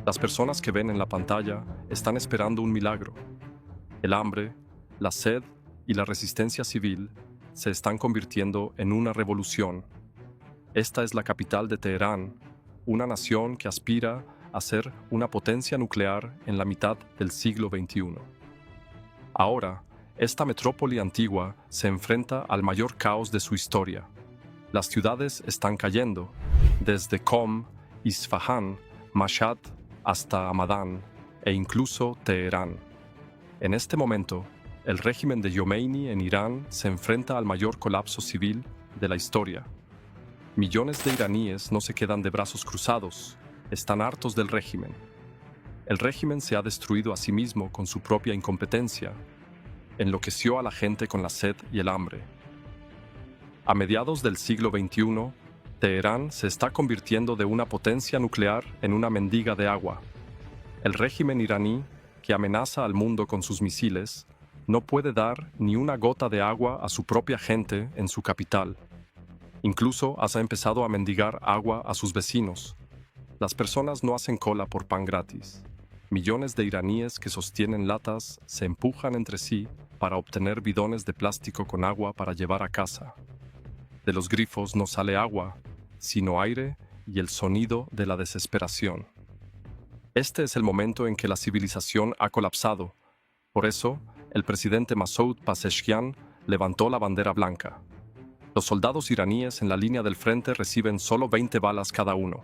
Las personas que ven en la pantalla están esperando un milagro. El hambre, la sed y la resistencia civil se están convirtiendo en una revolución. Esta es la capital de Teherán, una nación que aspira a ser una potencia nuclear en la mitad del siglo XXI. Ahora, esta metrópoli antigua se enfrenta al mayor caos de su historia. Las ciudades están cayendo, desde Qom, Isfahán, Mashhad hasta Hamadán e incluso Teherán. En este momento, el régimen de Jomeini en Irán se enfrenta al mayor colapso civil de la historia. Millones de iraníes no se quedan de brazos cruzados, están hartos del régimen. El régimen se ha destruido a sí mismo con su propia incompetencia, enloqueció a la gente con la sed y el hambre. A mediados del siglo XXI, Teherán se está convirtiendo de una potencia nuclear en una mendiga de agua. El régimen iraní, que amenaza al mundo con sus misiles, no puede dar ni una gota de agua a su propia gente en su capital. Incluso ha empezado a mendigar agua a sus vecinos. Las personas no hacen cola por pan gratis. Millones de iraníes que sostienen latas se empujan entre sí para obtener bidones de plástico con agua para llevar a casa. De los grifos no sale agua, sino aire y el sonido de la desesperación. Este es el momento en que la civilización ha colapsado. Por eso, el presidente Masoud Pezeshkian levantó la bandera blanca. Los soldados iraníes en la línea del frente reciben solo 20 balas cada uno.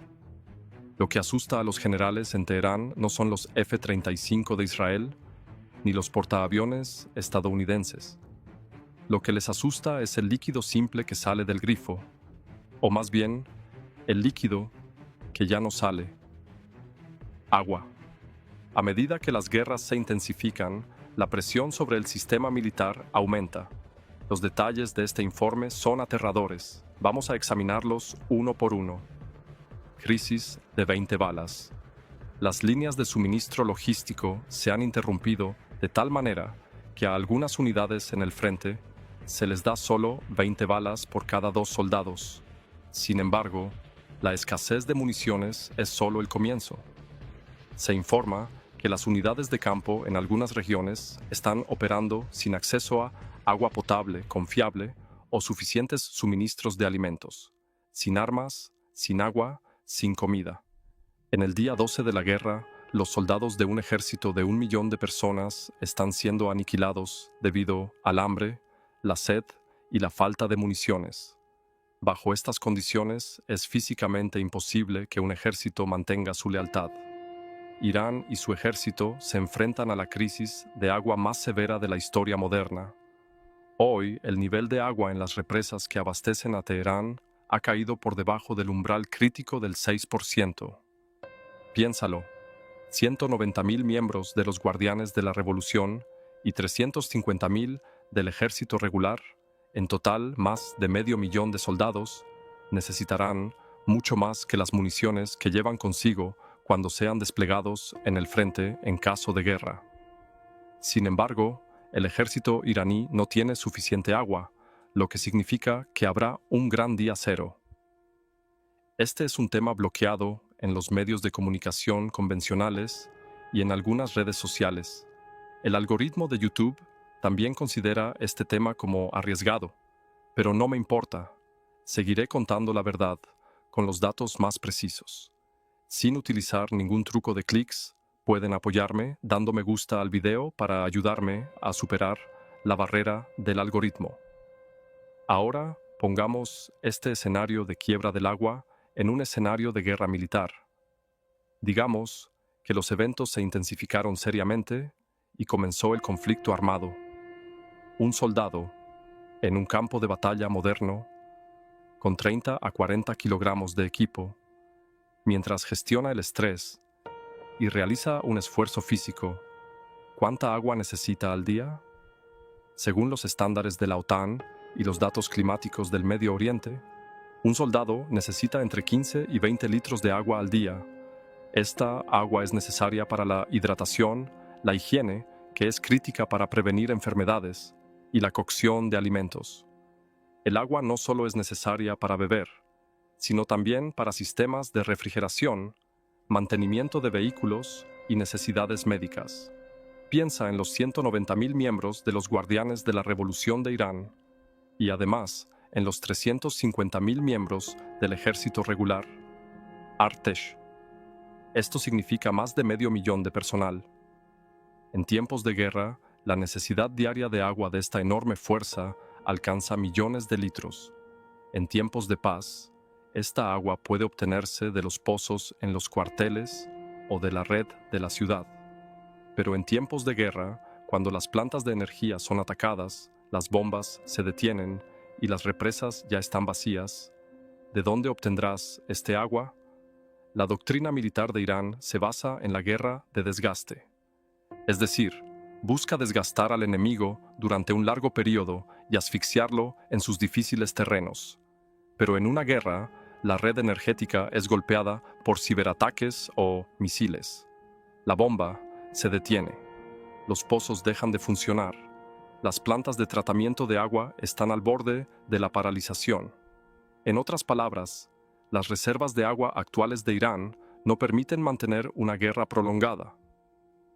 Lo que asusta a los generales en Teherán no son los F-35 de Israel, ni los portaaviones estadounidenses. Lo que les asusta es el líquido simple que sale del grifo, o más bien, el líquido que ya no sale. Agua. A medida que las guerras se intensifican, la presión sobre el sistema militar aumenta. Los detalles de este informe son aterradores. Vamos a examinarlos uno por uno. Crisis de 20 balas. Las líneas de suministro logístico se han interrumpido de tal manera que a algunas unidades en el frente se les da solo 20 balas por cada 2 soldados. Sin embargo, la escasez de municiones es solo el comienzo. Se informa que las unidades de campo en algunas regiones están operando sin acceso a agua potable confiable o suficientes suministros de alimentos, sin armas, sin agua, sin comida. En el día 12 de la guerra, los soldados de un ejército de 1 millón de personas están siendo aniquilados debido al hambre, la sed y la falta de municiones. Bajo estas condiciones, es físicamente imposible que un ejército mantenga su lealtad. Irán y su ejército se enfrentan a la crisis de agua más severa de la historia moderna. Hoy, el nivel de agua en las represas que abastecen a Teherán ha caído por debajo del umbral crítico del 6%. Piénsalo, 190.000 miembros de los Guardianes de la Revolución y 350.000 del ejército regular, en total más de 500.000 de soldados, necesitarán mucho más que las municiones que llevan consigo cuando sean desplegados en el frente en caso de guerra. Sin embargo, el ejército iraní no tiene suficiente agua, lo que significa que habrá un gran día cero. Este es un tema bloqueado en los medios de comunicación convencionales y en algunas redes sociales. El algoritmo de YouTube también considera este tema como arriesgado, pero no me importa. Seguiré contando la verdad con los datos más precisos. Sin utilizar ningún truco de clics, pueden apoyarme dando me gusta al video para ayudarme a superar la barrera del algoritmo. Ahora pongamos este escenario de quiebra del agua en un escenario de guerra militar. Digamos que los eventos se intensificaron seriamente y comenzó el conflicto armado. Un soldado, en un campo de batalla moderno, con 30 a 40 kilogramos de equipo, mientras gestiona el estrés y realiza un esfuerzo físico, ¿cuánta agua necesita al día? Según los estándares de la OTAN y los datos climáticos del Medio Oriente, un soldado necesita entre 15 y 20 litros de agua al día. Esta agua es necesaria para la hidratación, la higiene, que es crítica para prevenir enfermedades, y la cocción de alimentos. El agua no solo es necesaria para beber, sino también para sistemas de refrigeración, mantenimiento de vehículos y necesidades médicas. Piensa en los 190.000 miembros de los Guardianes de la Revolución de Irán y además en los 350.000 miembros del ejército regular, Artesh. Esto significa más de 500.000 de personal. En tiempos de guerra, la necesidad diaria de agua de esta enorme fuerza alcanza millones de litros. En tiempos de paz, esta agua puede obtenerse de los pozos en los cuarteles o de la red de la ciudad. Pero en tiempos de guerra, cuando las plantas de energía son atacadas, las bombas se detienen y las represas ya están vacías, ¿de dónde obtendrás este agua? La doctrina militar de Irán se basa en la guerra de desgaste. Es decir, busca desgastar al enemigo durante un largo periodo y asfixiarlo en sus difíciles terrenos. Pero en una guerra, la red energética es golpeada por ciberataques o misiles. La bomba se detiene. Los pozos dejan de funcionar. Las plantas de tratamiento de agua están al borde de la paralización. En otras palabras, las reservas de agua actuales de Irán no permiten mantener una guerra prolongada.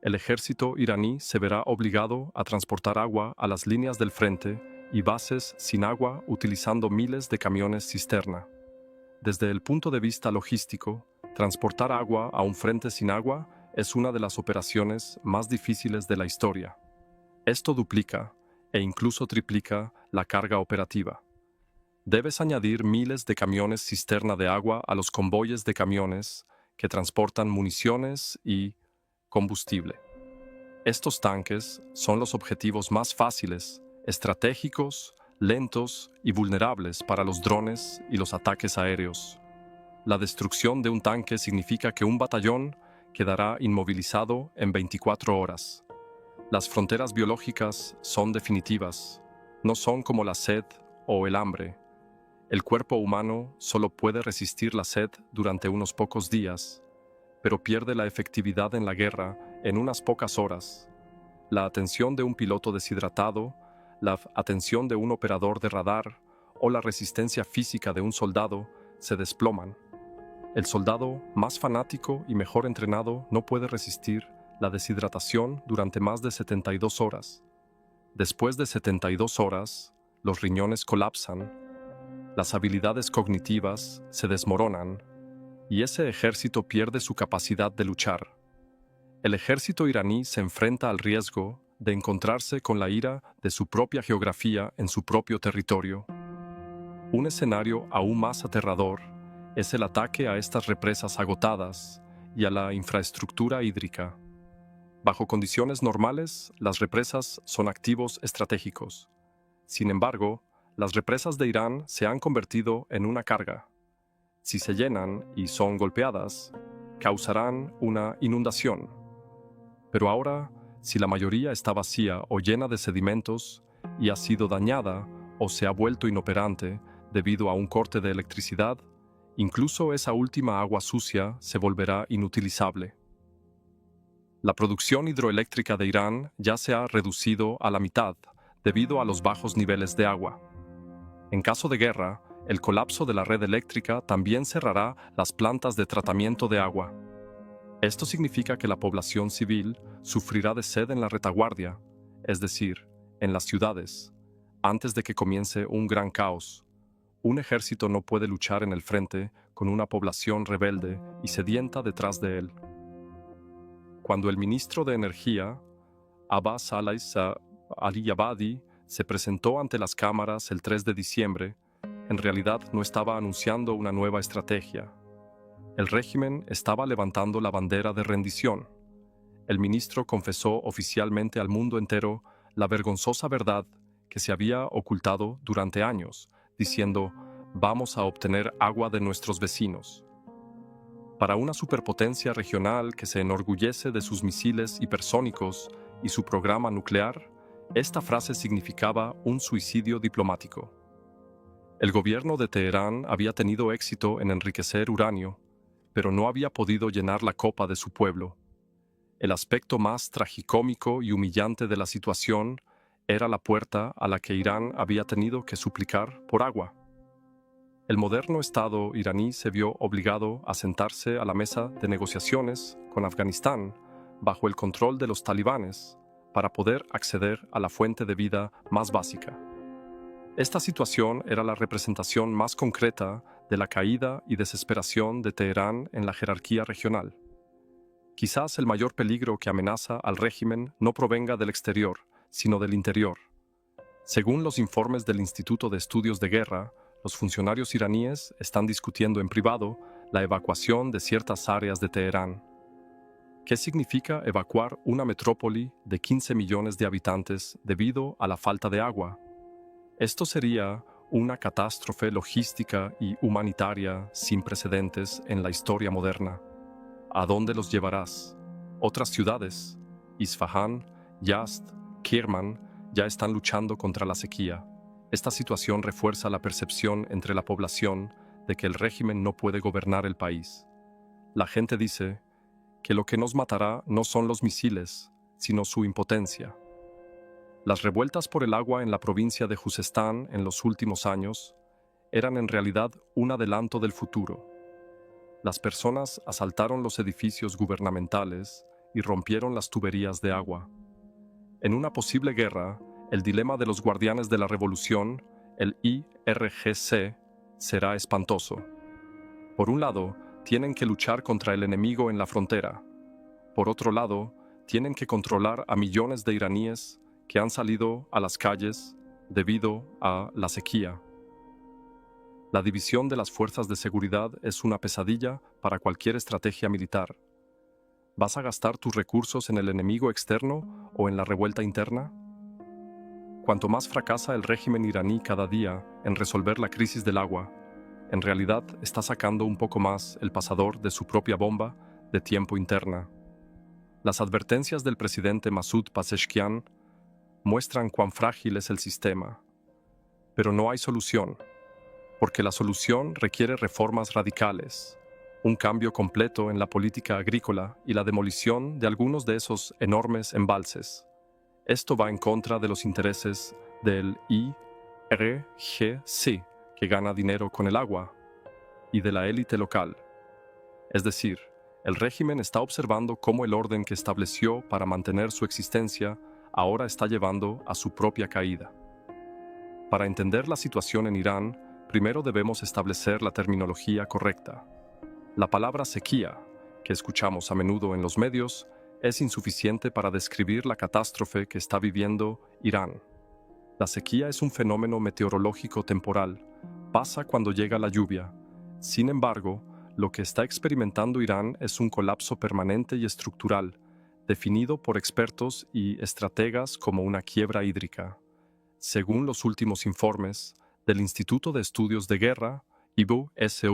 El ejército iraní se verá obligado a transportar agua a las líneas del frente y bases sin agua utilizando miles de camiones cisterna. Desde el punto de vista logístico, transportar agua a un frente sin agua es una de las operaciones más difíciles de la historia. Esto duplica e incluso triplica la carga operativa. Debes añadir miles de camiones cisterna de agua a los convoyes de camiones que transportan municiones y combustible. Estos tanques son los objetivos más fáciles, estratégicos, lentos y vulnerables para los drones y los ataques aéreos. La destrucción de un tanque significa que un batallón quedará inmovilizado en 24 horas. Las fronteras biológicas son definitivas, no son como la sed o el hambre. El cuerpo humano solo puede resistir la sed durante unos pocos días, pero pierde la efectividad en la guerra en unas pocas horas. La atención de un piloto deshidratado, la atención de un operador de radar o la resistencia física de un soldado se desploman. El soldado más fanático y mejor entrenado no puede resistir la deshidratación durante más de 72 horas. Después de 72 horas, los riñones colapsan, las habilidades cognitivas se desmoronan y ese ejército pierde su capacidad de luchar. El ejército iraní se enfrenta al riesgo de encontrarse con la ira de su propia geografía en su propio territorio. Un escenario aún más aterrador es el ataque a estas represas agotadas y a la infraestructura hídrica. Bajo condiciones normales, las represas son activos estratégicos. Sin embargo, las represas de Irán se han convertido en una carga. Si se llenan y son golpeadas, causarán una inundación. Pero ahora, si la mayoría está vacía o llena de sedimentos y ha sido dañada o se ha vuelto inoperante debido a un corte de electricidad, incluso esa última agua sucia se volverá inutilizable. La producción hidroeléctrica de Irán ya se ha reducido a la mitad debido a los bajos niveles de agua. En caso de guerra, el colapso de la red eléctrica también cerrará las plantas de tratamiento de agua. Esto significa que la población civil sufrirá de sed en la retaguardia, es decir, en las ciudades, antes de que comience un gran caos. Un ejército no puede luchar en el frente con una población rebelde y sedienta detrás de él. Cuando el ministro de Energía, Abbas Ali-Abadi, se presentó ante las cámaras el 3 de diciembre, en realidad no estaba anunciando una nueva estrategia. El régimen estaba levantando la bandera de rendición. El ministro confesó oficialmente al mundo entero la vergonzosa verdad que se había ocultado durante años, diciendo: «Vamos a obtener agua de nuestros vecinos». Para una superpotencia regional que se enorgullece de sus misiles hipersónicos y su programa nuclear, esta frase significaba un suicidio diplomático. El gobierno de Teherán había tenido éxito en enriquecer uranio, pero no había podido llenar la copa de su pueblo. El aspecto más tragicómico y humillante de la situación era la puerta a la que Irán había tenido que suplicar por agua. el moderno Estado iraní se vio obligado a sentarse a la mesa de negociaciones con Afganistán bajo el control de los talibanes para poder acceder a la fuente de vida más básica. Esta situación era la representación más concreta de la caída y desesperación de Teherán en la jerarquía regional. Quizás el mayor peligro que amenaza al régimen no provenga del exterior, sino del interior. Según los informes del Instituto de Estudios de Guerra, los funcionarios iraníes están discutiendo en privado la evacuación de ciertas áreas de Teherán. ¿Qué significa evacuar una metrópoli de 15 millones de habitantes debido a la falta de agua? Esto sería una catástrofe logística y humanitaria sin precedentes en la historia moderna. ¿A dónde los llevarás? Otras ciudades, Isfahán, Yazd, Kirman, ya están luchando contra la sequía. Esta situación refuerza la percepción entre la población de que el régimen no puede gobernar el país. La gente dice que lo que nos matará no son los misiles, sino su impotencia. Las revueltas por el agua en la provincia de Juzestán en los últimos años eran en realidad un adelanto del futuro. Las personas asaltaron los edificios gubernamentales y rompieron las tuberías de agua. En una posible guerra, el dilema de los guardianes de la revolución, el IRGC, será espantoso. Por un lado, tienen que luchar contra el enemigo en la frontera. Por otro lado, tienen que controlar a millones de iraníes que han salido a las calles debido a la sequía. La división de las fuerzas de seguridad es una pesadilla para cualquier estrategia militar. ¿Vas a gastar tus recursos en el enemigo externo o en la revuelta interna? Cuanto más fracasa el régimen iraní cada día en resolver la crisis del agua, en realidad está sacando un poco más el pasador de su propia bomba de tiempo interna. Las advertencias del presidente Masoud Pezeshkian muestran cuán frágil es el sistema. Pero no hay solución, porque la solución requiere reformas radicales, un cambio completo en la política agrícola y la demolición de algunos de esos enormes embalses. Esto va en contra de los intereses del IRGC, que gana dinero con el agua, y de la élite local. Es decir, el régimen está observando cómo el orden que estableció para mantener su existencia ahora está llevando a su propia caída. Para entender la situación en Irán, primero debemos establecer la terminología correcta. La palabra sequía, que escuchamos a menudo en los medios, es insuficiente para describir la catástrofe que está viviendo Irán. La sequía es un fenómeno meteorológico temporal. Pasa cuando llega la lluvia. Sin embargo, lo que está experimentando Irán es un colapso permanente y estructural, definido por expertos y estrategas como una quiebra hídrica. Según los últimos informes del Instituto de Estudios de Guerra, Ibu S.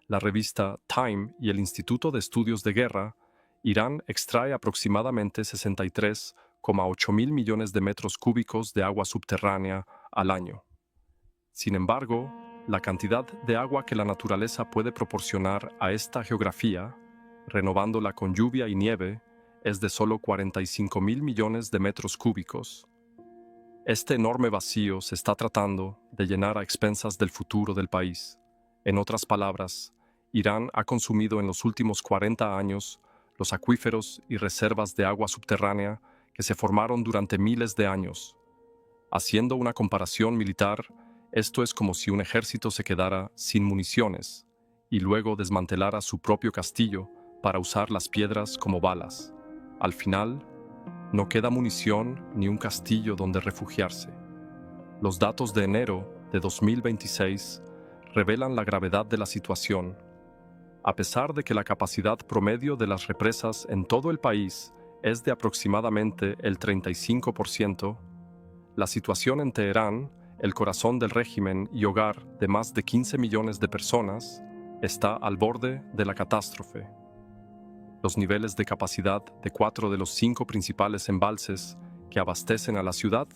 la revista Time y el Instituto de Estudios de Guerra, Irán extrae aproximadamente 63,8 mil millones de metros cúbicos de agua subterránea al año. Sin embargo, la cantidad de agua que la naturaleza puede proporcionar a esta geografía, renovándola con lluvia y nieve, es de solo 45 mil millones de metros cúbicos. Este enorme vacío se está tratando de llenar a expensas del futuro del país. En otras palabras, Irán ha consumido en los últimos 40 años los acuíferos y reservas de agua subterránea que se formaron durante miles de años. Haciendo una comparación militar, esto es como si un ejército se quedara sin municiones y luego desmantelara su propio castillo para usar las piedras como balas. Al final, no queda munición ni un castillo donde refugiarse. Los datos de enero de 2026 revelan la gravedad de la situación. A pesar de que la capacidad promedio de las represas en todo el país es de aproximadamente el 35%, la situación en Teherán, el corazón del régimen y hogar de más de 15 millones de personas, está al borde de la catástrofe. Los niveles de capacidad de 4 de los 5 principales embalses que abastecen a la ciudad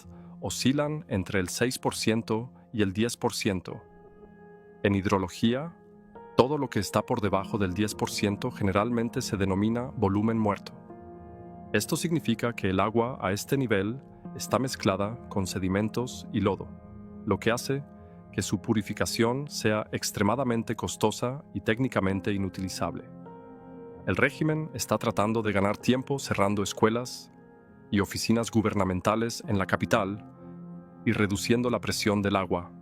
oscilan entre el 6% y el 10%. En hidrología, todo lo que está por debajo del 10% generalmente se denomina volumen muerto. Esto significa que el agua a este nivel está mezclada con sedimentos y lodo, lo que hace que su purificación sea extremadamente costosa y técnicamente inutilizable. El régimen está tratando de ganar tiempo cerrando escuelas y oficinas gubernamentales en la capital y reduciendo la presión del agua.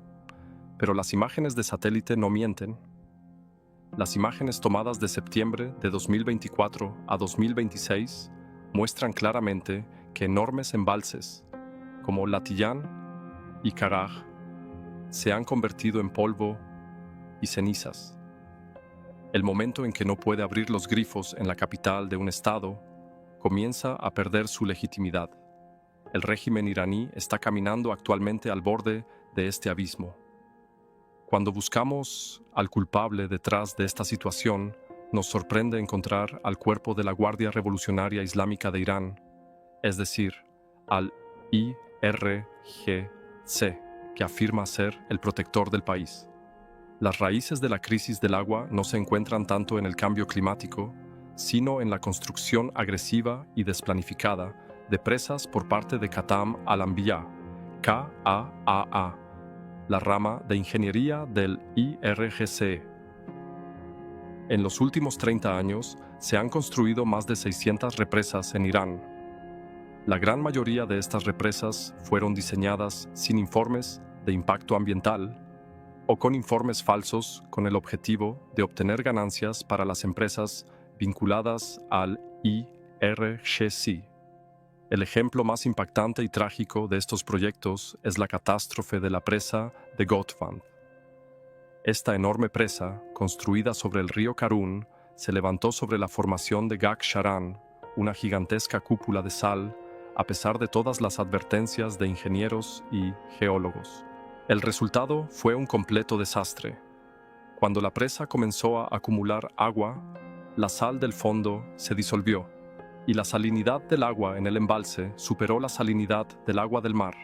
Pero las imágenes de satélite no mienten. Las imágenes tomadas de septiembre de 2024 a 2026 muestran claramente que enormes embalses, como Latillán y Caraj, se han convertido en polvo y cenizas. El momento en que no puede abrir los grifos en la capital de un estado comienza a perder su legitimidad. El régimen iraní está caminando actualmente al borde de este abismo. Cuando buscamos al culpable detrás de esta situación, nos sorprende encontrar al cuerpo de la Guardia Revolucionaria Islámica de Irán, es decir, al IRGC, que afirma ser el protector del país. Las raíces de la crisis del agua no se encuentran tanto en el cambio climático, sino en la construcción agresiva y desplanificada de presas por parte de Qatam Al-Anbiya, KAAA, la rama de ingeniería del IRGC. En los últimos 30 años se han construido más de 600 represas en Irán. La gran mayoría de estas represas fueron diseñadas sin informes de impacto ambiental o con informes falsos con el objetivo de obtener ganancias para las empresas vinculadas al IRGC. El ejemplo más impactante y trágico de estos proyectos es la catástrofe de la presa de Gotwand. Esta enorme presa, construida sobre el río Karun, se levantó sobre la formación de Gak Sharan, una gigantesca cúpula de sal, a pesar de todas las advertencias de ingenieros y geólogos. El resultado fue un completo desastre. Cuando la presa comenzó a acumular agua, la sal del fondo se disolvió y la salinidad del agua en el embalse superó la salinidad del agua del mar.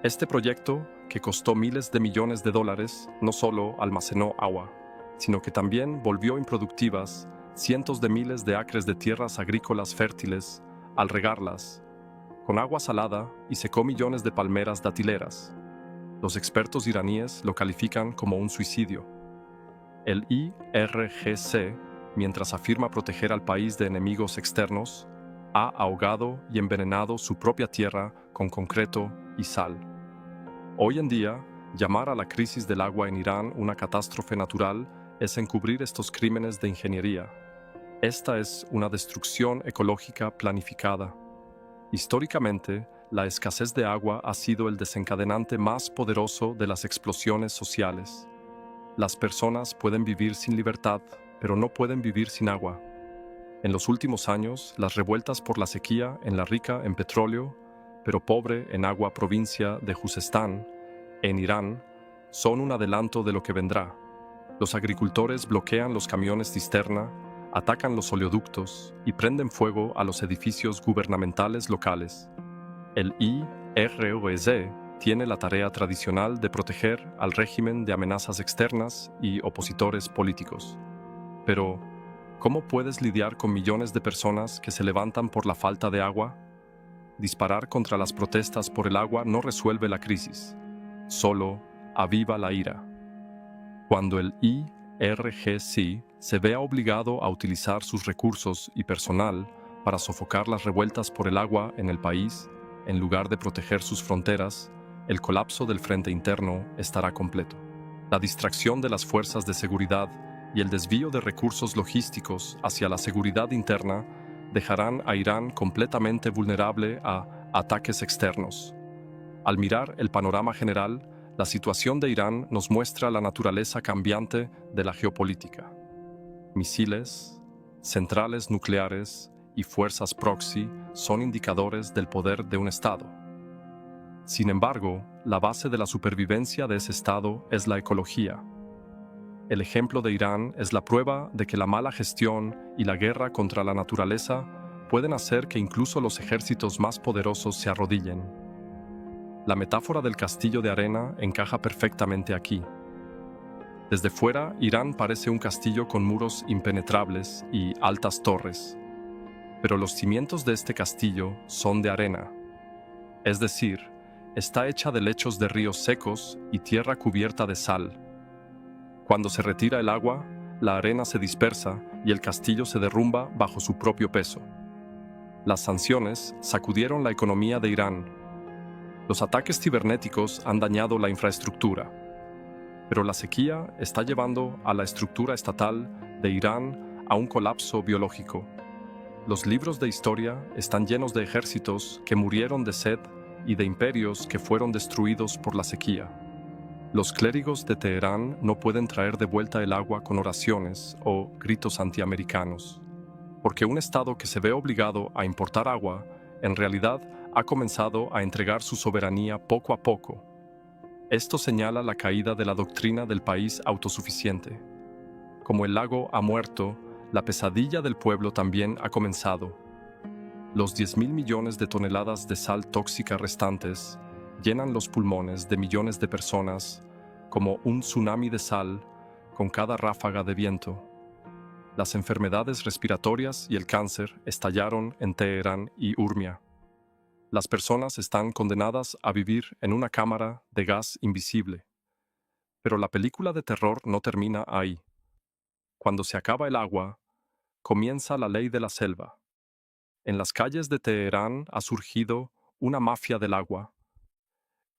Este proyecto, que costó miles de millones de dólares, no solo almacenó agua, sino que también volvió improductivas cientos de miles de acres de tierras agrícolas fértiles al regarlas con agua salada y secó millones de palmeras datileras. Los expertos iraníes lo califican como un suicidio. El IRGC, mientras afirma proteger al país de enemigos externos, ha ahogado y envenenado su propia tierra con concreto y sal. Hoy en día, llamar a la crisis del agua en Irán una catástrofe natural es encubrir estos crímenes de ingeniería. Esta es una destrucción ecológica planificada. Históricamente, la escasez de agua ha sido el desencadenante más poderoso de las explosiones sociales. Las personas pueden vivir sin libertad, pero no pueden vivir sin agua. En los últimos años, las revueltas por la sequía en la rica en petróleo, pero pobre en agua provincia de Juzestán, en Irán, son un adelanto de lo que vendrá. Los agricultores bloquean los camiones cisterna, atacan los oleoductos y prenden fuego a los edificios gubernamentales locales. El IRGC tiene la tarea tradicional de proteger al régimen de amenazas externas y opositores políticos. Pero, ¿cómo puedes lidiar con millones de personas que se levantan por la falta de agua? Disparar contra las protestas por el agua no resuelve la crisis, solo aviva la ira. Cuando el IRGC se vea obligado a utilizar sus recursos y personal para sofocar las revueltas por el agua en el país, en lugar de proteger sus fronteras, el colapso del frente interno estará completo. La distracción de las fuerzas de seguridad y el desvío de recursos logísticos hacia la seguridad interna dejarán a Irán completamente vulnerable a ataques externos. Al mirar el panorama general, la situación de Irán nos muestra la naturaleza cambiante de la geopolítica. Misiles, centrales nucleares y fuerzas proxy son indicadores del poder de un Estado. Sin embargo, la base de la supervivencia de ese Estado es la ecología. El ejemplo de Irán es la prueba de que la mala gestión y la guerra contra la naturaleza pueden hacer que incluso los ejércitos más poderosos se arrodillen. La metáfora del castillo de arena encaja perfectamente aquí. Desde fuera, Irán parece un castillo con muros impenetrables y altas torres. Pero los cimientos de este castillo son de arena. Es decir, está hecha de lechos de ríos secos y tierra cubierta de sal. Cuando se retira el agua, la arena se dispersa y el castillo se derrumba bajo su propio peso. Las sanciones sacudieron la economía de Irán. Los ataques cibernéticos han dañado la infraestructura. Pero la sequía está llevando a la estructura estatal de Irán a un colapso biológico. Los libros de historia están llenos de ejércitos que murieron de sed y de imperios que fueron destruidos por la sequía. Los clérigos de Teherán no pueden traer de vuelta el agua con oraciones o gritos antiamericanos, porque un Estado que se ve obligado a importar agua, en realidad ha comenzado a entregar su soberanía poco a poco. Esto señala la caída de la doctrina del país autosuficiente. Como el lago ha muerto, la pesadilla del pueblo también ha comenzado. Los 10.000 millones de toneladas de sal tóxica restantes llenan los pulmones de millones de personas como un tsunami de sal con cada ráfaga de viento. Las enfermedades respiratorias y el cáncer estallaron en Teherán y Urmia. Las personas están condenadas a vivir en una cámara de gas invisible. Pero la película de terror no termina ahí. Cuando se acaba el agua, comienza la ley de la selva. En las calles de Teherán ha surgido una mafia del agua.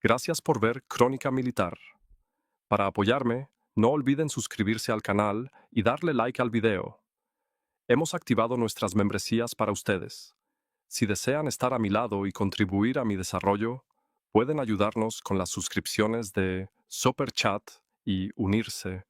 Gracias por ver Crónica Militar. Para apoyarme, no olviden suscribirse al canal y darle like al video. Hemos activado nuestras membresías para ustedes. Si desean estar a mi lado y contribuir a mi desarrollo, pueden ayudarnos con las suscripciones de Super Chat y unirse